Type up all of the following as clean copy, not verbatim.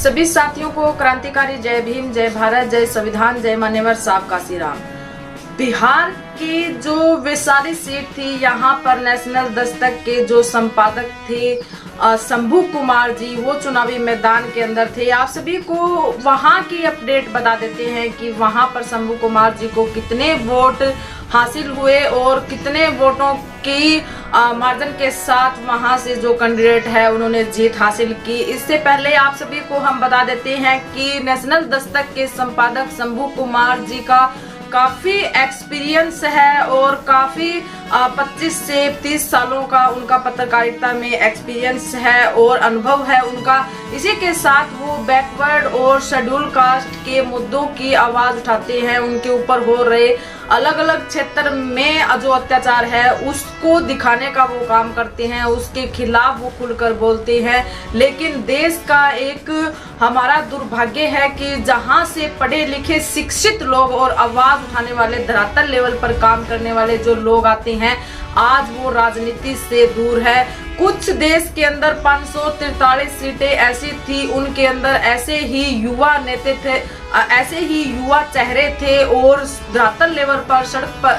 सभी साथियों को क्रांतिकारी जय भीम, जय भारत, जय संविधान, जय मान्यवर साहब काशी राम। बिहार की जो वैशाली सीट थी, यहाँ पर नेशनल दस्तक के जो संपादक थे शंभू कुमार जी, वो चुनावी मैदान के अंदर थे। आप सभी को वहाँ की अपडेट बता देते हैं कि वहाँ पर शंभू कुमार जी को कितने वोट हासिल हुए और कितने वोटों की मार्जिन के साथ वहां से जो कैंडिडेट है उन्होंने जीत हासिल की। इससे पहले आप सभी को हम बता देते हैं कि नेशनल दस्तक के संपादक शंभू कुमार जी का काफी एक्सपीरियंस है और काफी 25 से 30 सालों का उनका पत्रकारिता में एक्सपीरियंस है और अनुभव है उनका। इसी के साथ वो बैकवर्ड और शेड्यूल कास्ट के मुद्दों की आवाज उठाते हैं। उनके ऊपर हो रहे अलग अलग क्षेत्र में जो अत्याचार है उसको दिखाने का वो काम करते हैं, उसके खिलाफ वो खुलकर बोलते हैं। लेकिन देश का एक हमारा दुर्भाग्य है कि जहां से पढ़े लिखे शिक्षित लोग और आवाज उठाने वाले धरातल लेवल पर काम करने वाले जो लोग आते हैं, आज वो राजनीति से दूर है। कुछ देश के अंदर 543 सीटें ऐसी थी, उनके अंदर ऐसे ही युवा नेता थे, ऐसे ही युवा चेहरे थे और धरातल लेवल पर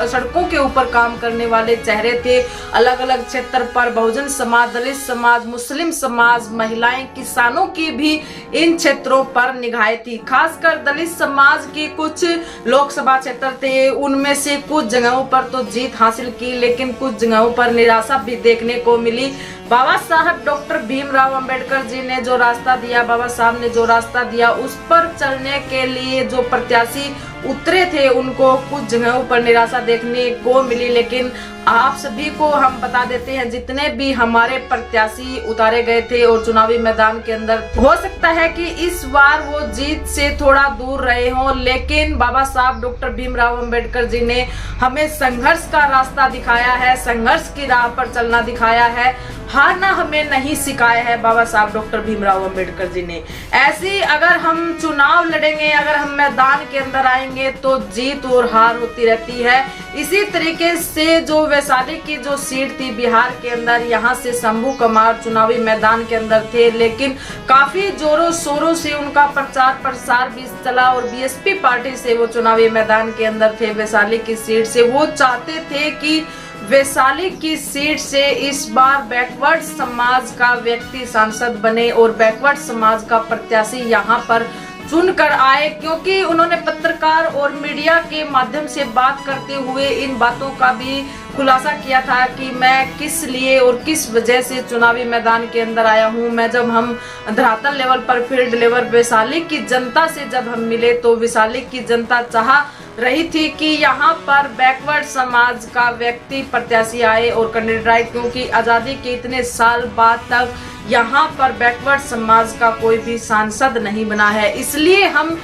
सड़कों के ऊपर काम करने वाले चेहरे थे। अलग अलग क्षेत्र पर बहुजन समाज, दलित समाज, मुस्लिम समाज, महिलाएं, किसानों की भी इन क्षेत्रों पर निगाहें थी। खासकर दलित समाज की कुछ लोकसभा क्षेत्र थे, उनमें से कुछ जगहों पर तो जीत हासिल की, लेकिन कुछ जगहों पर निराशा भी देखने को मिली। बाबा साहब डॉक्टर भीमराव अंबेडकर जी ने जो रास्ता दिया, बाबा साहब ने जो रास्ता दिया, उस पर चलने के लिए जो प्रत्याशी उतरे थे उनको कुछ जगहों पर निराशा देखने को मिली। लेकिन आप सभी को हम बता देते हैं, जितने भी हमारे प्रत्याशी उतारे गए थे और चुनावी मैदान के अंदर, हो सकता है कि इस बार वो जीत से थोड़ा दूर रहे हों, लेकिन बाबा साहब डॉक्टर भीमराव अंबेडकर जी ने हमें संघर्ष का रास्ता दिखाया है, संघर्ष की राह पर चलना दिखाया है, हारना हमें नहीं सिखाया है बाबा साहब डॉक्टर भीमराव अंबेडकर जी ने। ऐसी अगर हम चुनाव लड़ेंगे, अगर हम मैदान के अंदर आएंगे तो जीत और हार होती रहती है। इसी तरीके से जो वैशाली की जो सीट थी बिहार के अंदर, यहाँ से शंभू कुमार चुनावी मैदान के अंदर थे, लेकिन काफी जोरों शोरों से उनका प्रचार प्रसार भी चला और बीएसपी पार्टी से वो चुनावी मैदान के अंदर थे। वैशाली की सीट से वो चाहते थे कि वैशाली की सीट से इस बार बैकवर्ड समाज का व्यक्ति सांसद बने और बैकवर्ड समाज का प्रत्याशी यहाँ पर चुनकर आए, क्योंकि उन्होंने पत्रकार और मीडिया के माध्यम से बात करते हुए इन बातों का भी खुलासा किया था कि मैं किस लिए और किस वजह से चुनावी मैदान के अंदर आया हूं। मैं जब हम धरातल लेवल पर, फील्ड लेवल वैशाली की जनता से जब हम मिले तो वैशाली की जनता चाह रही थी कि यहाँ पर बैकवर्ड समाज का व्यक्ति प्रत्याशी आए और कैंडिडेट आए, क्योंकि आजादी के इतने साल बाद तक यहाँ पर बैकवर्ड समाज का कोई भी सांसद नहीं बना है। इसलिए हम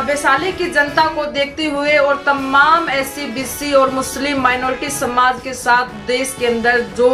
वैशाली की जनता को देखते हुए और तमाम एससी, बीसी और मुस्लिम माइनॉरिटी समाज के साथ देश के अंदर जो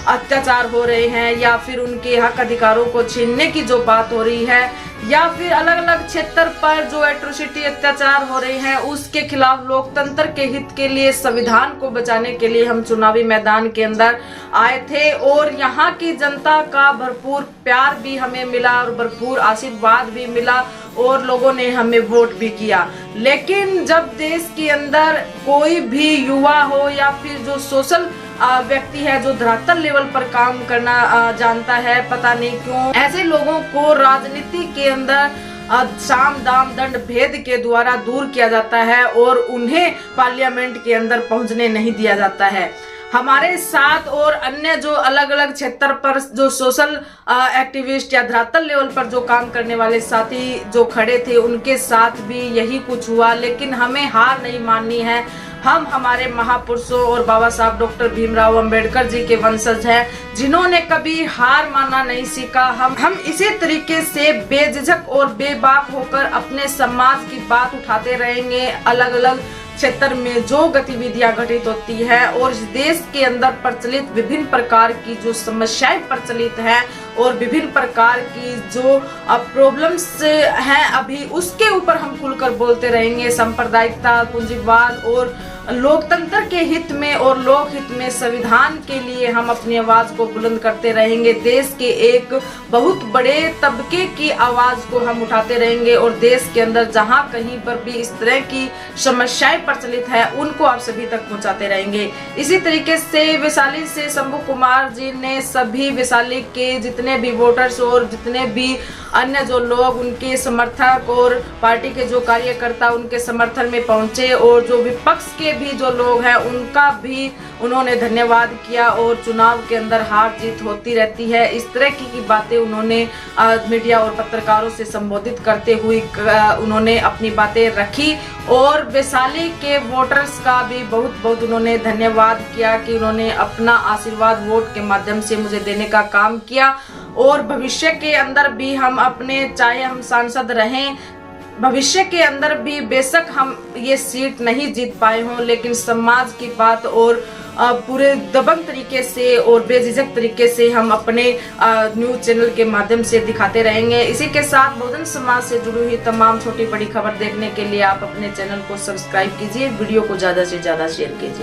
अत्याचार हो रहे हैं या फिर उनके हक अधिकारों को छीनने की जो बात हो रही है या फिर अलग अलग क्षेत्र पर जो एट्रोसिटी अत्याचार हो रहे हैं, उसके खिलाफ लोकतंत्र के हित के लिए, संविधान को बचाने के लिए हम चुनावी मैदान के अंदर आए थे। और यहाँ की जनता का भरपूर प्यार भी हमें मिला और भरपूर आशीर्वाद भी मिला और लोगों ने हमें वोट भी किया। लेकिन जब देश के अंदर कोई भी युवा हो या फिर जो सोशल व्यक्ति है, जो धरातल लेवल पर काम करना जानता है, पता नहीं क्यों ऐसे लोगों को राजनीति के अंदर साम दाम दंड भेद के द्वारा दूर किया जाता है और उन्हें पार्लियामेंट के अंदर पहुंचने नहीं दिया जाता है। हमारे साथ और अन्य जो अलग अलग क्षेत्र पर जो सोशल एक्टिविस्ट या धरातल लेवल पर जो काम करने वाले साथी जो खड़े थे, उनके साथ भी यही कुछ हुआ। लेकिन हमें हार नहीं माननी है। हम हमारे महापुरुषों और बाबा साहब डॉक्टर भीमराव अंबेडकर जी के वंशज हैं, जिन्होंने कभी हार मानना नहीं सीखा। हम इसी तरीके से बेझिझक और बेबाक होकर अपने समाज की बात उठाते रहेंगे। अलग अलग क्षेत्र में जो गतिविधियां घटित होती है और इस देश के अंदर प्रचलित विभिन्न प्रकार की जो समस्याएं प्रचलित हैं और विभिन्न प्रकार की जो प्रॉब्लम्स हैं अभी, उसके ऊपर हम खुलकर बोलते रहेंगे। सांप्रदायिकता, पूंजीवाद और लोकतंत्र के हित में और लोकहित में संविधान के लिए हम अपनी आवाज को बुलंद करते रहेंगे। देश के एक बहुत बड़े तबके की आवाज को हम उठाते रहेंगे और देश के अंदर जहां कहीं पर भी इस तरह की समस्याएं प्रचलित है उनको आप सभी तक पहुंचाते रहेंगे। इसी तरीके से वैशाली से शंभू कुमार जी ने सभी वैशाली के जितने भी वोटर्स और जितने भी अन्य जो लोग उनके समर्थक और पार्टी के जो कार्यकर्ता उनके समर्थन में पहुंचे और जो विपक्ष के भी जो लोग हैं उनका भी उन्होंने धन्यवाद किया। और चुनाव के अंदर हार जीत होती रहती है, इस तरह की बातें उन्होंने मीडिया और पत्रकारों से संबोधित करते हुए उन्होंने अपनी बातें रखी। और वैशाली के वोटर्स का भी बहुत बहुत उन्होंने धन्यवाद किया कि उन्होंने अपना आशीर्वाद वोट के माध्यम से मुझे देने का काम किया। और भविष्य के अंदर भी हम अपने, चाहे हम सांसद रहें, भविष्य के अंदर भी बेशक हम ये सीट नहीं जीत पाए हों, लेकिन समाज की बात और पूरे दबंग तरीके से और बेझिझक तरीके से हम अपने न्यूज चैनल के माध्यम से दिखाते रहेंगे। इसी के साथ बहुजन समाज से जुड़ी हुई तमाम छोटी बड़ी खबर देखने के लिए आप अपने चैनल को सब्सक्राइब कीजिए, वीडियो को ज़्यादा से ज़्यादा शेयर कीजिए।